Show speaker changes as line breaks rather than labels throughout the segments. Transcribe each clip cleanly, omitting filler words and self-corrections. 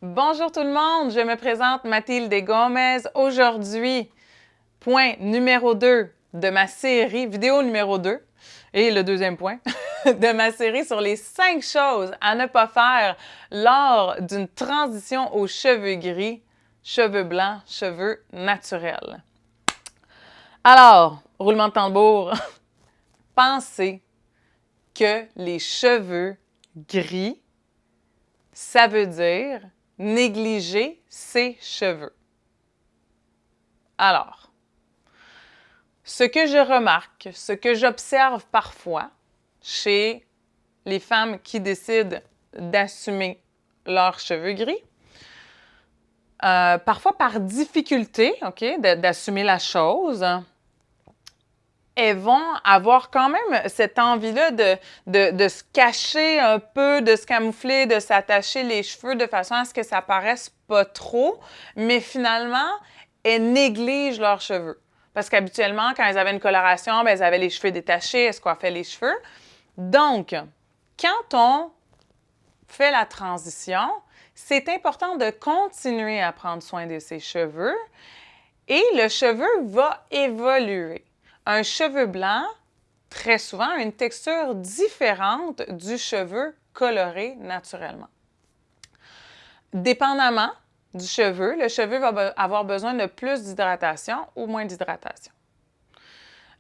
Bonjour tout le monde, je me présente Mathilde Gomez. Aujourd'hui, point numéro 2 de ma série, vidéo numéro 2, et le deuxième point de ma série sur les 5 choses à ne pas faire lors d'une transition aux cheveux gris, cheveux blancs, cheveux naturels. Alors, roulement de tambour, pensez que les cheveux gris, ça veut dire négliger ses cheveux. Alors, ce que je remarque, ce que j'observe parfois chez les femmes qui décident d'assumer leurs cheveux gris, parfois par difficulté, d'assumer la chose, elles vont avoir quand même cette envie-là de se cacher un peu, de se camoufler, de s'attacher les cheveux de façon à ce que ça paraisse pas trop, mais finalement, elles négligent leurs cheveux. Parce qu'habituellement, quand elles avaient une coloration, bien, elles avaient les cheveux détachés, elles se coiffaient les cheveux. Donc, quand on fait la transition, c'est important de continuer à prendre soin de ses cheveux et le cheveu va évoluer. Un cheveu blanc, très souvent, a une texture différente du cheveu coloré naturellement. Dépendamment du cheveu, le cheveu va avoir besoin de plus d'hydratation ou moins d'hydratation.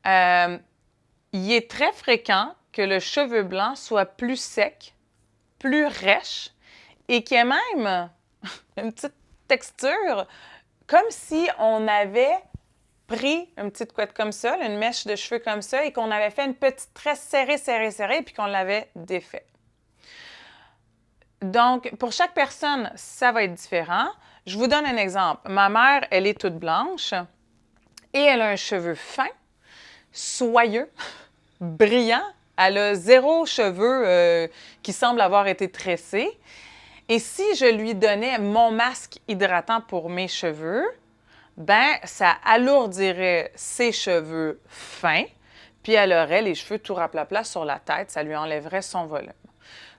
Il est très fréquent que le cheveu blanc soit plus sec, plus rêche et qu'il y ait même une petite texture comme si on avait pris une petite couette comme ça, une mèche de cheveux comme ça, et qu'on avait fait une petite tresse serrée, puis qu'on l'avait défait. Donc, pour chaque personne, ça va être différent. Je vous donne un exemple. Ma mère, elle est toute blanche et elle a un cheveu fin, soyeux, brillant. Elle a 0 cheveux qui semblent avoir été tressés. Et si je lui donnais mon masque hydratant pour mes cheveux, ben ça alourdirait ses cheveux fins, puis elle aurait les cheveux tout raplapla sur la tête, ça lui enlèverait son volume.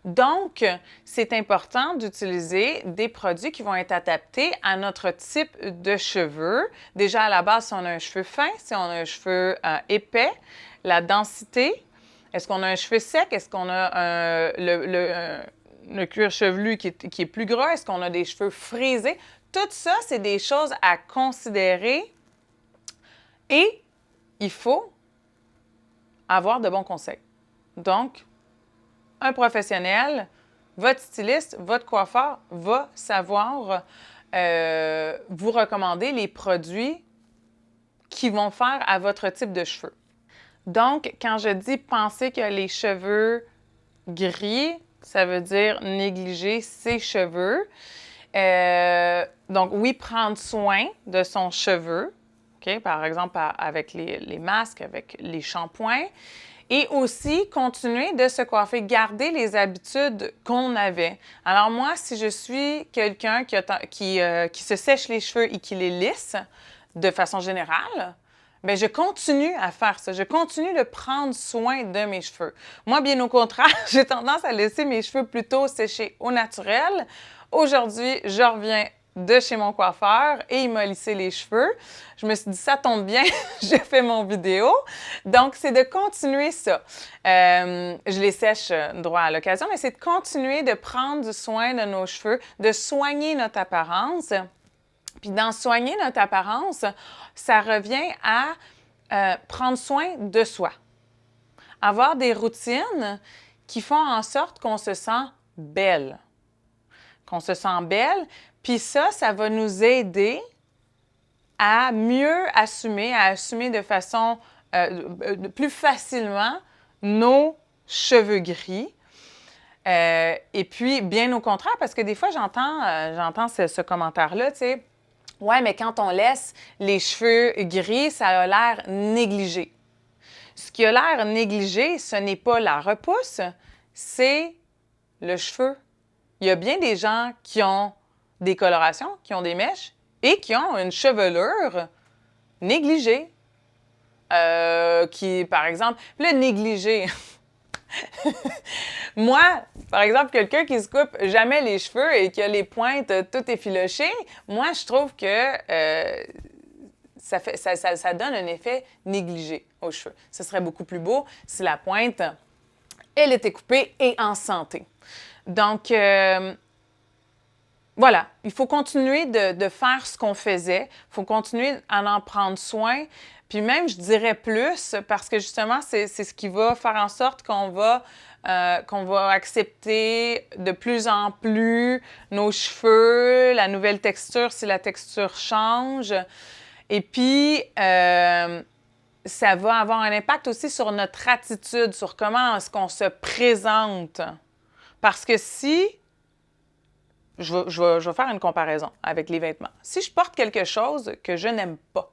Donc, c'est important d'utiliser des produits qui vont être adaptés à notre type de cheveux. Déjà, à la base, si on a un cheveu fin, si on a un cheveu épais, la densité, est-ce qu'on a un cheveu sec, est-ce qu'on a le cuir chevelu qui est plus gras, est-ce qu'on a des cheveux frisés? Tout ça, c'est des choses à considérer et il faut avoir de bons conseils. Donc, un professionnel, votre styliste, votre coiffeur va savoir vous recommander les produits qui vont faire à votre type de cheveux. Donc, quand je dis penser que les cheveux gris, ça veut dire négliger ses cheveux. Donc, oui, prendre soin de son cheveu, par exemple avec les masques, avec les shampoings, et aussi continuer de se coiffer, garder les habitudes qu'on avait. Alors moi, si je suis quelqu'un qui se sèche les cheveux et qui les lisse de façon générale, bien, je continue à faire ça. Je continue de prendre soin de mes cheveux. Moi, bien au contraire, j'ai tendance à laisser mes cheveux plutôt sécher au naturel. Aujourd'hui, je reviens de chez mon coiffeur et il m'a lissé les cheveux. Je me suis dit, ça tombe bien, je fais mon vidéo. Donc, c'est de continuer ça. Je les sèche droit à l'occasion, mais c'est de continuer de prendre soin de nos cheveux, de soigner notre apparence. Puis dans soigner notre apparence, ça revient à prendre soin de soi. Avoir des routines qui font en sorte qu'on se sent belle. Qu'on se sent belle. Puis ça va nous aider à mieux assumer, de façon plus facilement nos cheveux gris. Et puis, bien au contraire, parce que des fois, j'entends ce commentaire-là, tu sais, « Ouais, mais quand on laisse les cheveux gris, ça a l'air négligé. » Ce qui a l'air négligé, ce n'est pas la repousse, c'est le cheveu. Il y a bien des gens qui ont des colorations, qui ont des mèches et qui ont une chevelure négligée. Par exemple, le négligé, Moi, par exemple, quelqu'un qui se coupe jamais les cheveux et qui a les pointes tout effilochées, moi, je trouve que ça donne un effet négligé aux cheveux. Ce serait beaucoup plus beau si la pointe, elle était coupée et en santé. Donc, voilà, il faut continuer de faire ce qu'on faisait. Il faut continuer à en prendre soin. Puis même, je dirais plus, parce que justement, c'est ce qui va faire en sorte qu'on va accepter de plus en plus nos cheveux, la nouvelle texture si la texture change. Et puis, ça va avoir un impact aussi sur notre attitude, sur comment est-ce qu'on se présente. Parce que si je vais faire une comparaison avec les vêtements. Si je porte quelque chose que je n'aime pas,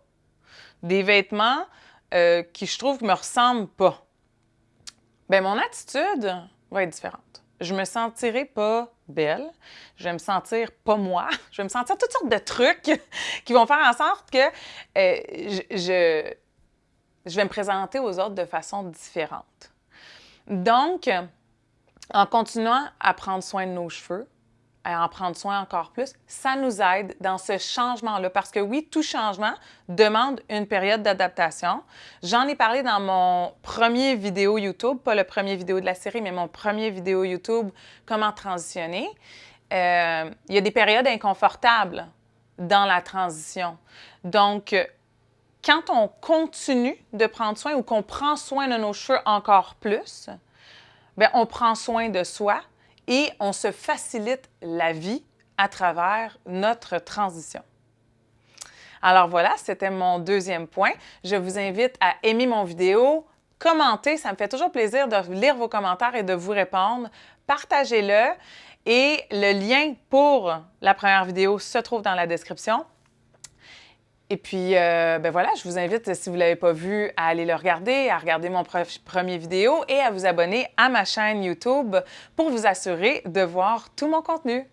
des vêtements qui, je trouve, me ressemblent pas, bien, mon attitude va être différente. Je me sentirai pas belle, je vais me sentir pas moi, je vais me sentir toutes sortes de trucs qui vont faire en sorte que je vais me présenter aux autres de façon différente. Donc, en continuant à prendre soin de nos cheveux, à en prendre soin encore plus, ça nous aide dans ce changement-là. Parce que oui, tout changement demande une période d'adaptation. J'en ai parlé dans mon premier vidéo YouTube, pas le premier vidéo de la série, mais mon premier vidéo YouTube, comment transitionner. Il y a des périodes inconfortables dans la transition. Donc, quand on continue de prendre soin ou qu'on prend soin de nos cheveux encore plus, bien, on prend soin de soi et on se facilite la vie à travers notre transition. Alors voilà, c'était mon deuxième point. Je vous invite à aimer mon vidéo, commenter, ça me fait toujours plaisir de lire vos commentaires et de vous répondre. Partagez-le et le lien pour la première vidéo se trouve dans la description. Et puis, ben voilà, je vous invite, si vous ne l'avez pas vu, à aller le regarder, à regarder mon premier vidéo et à vous abonner à ma chaîne YouTube pour vous assurer de voir tout mon contenu.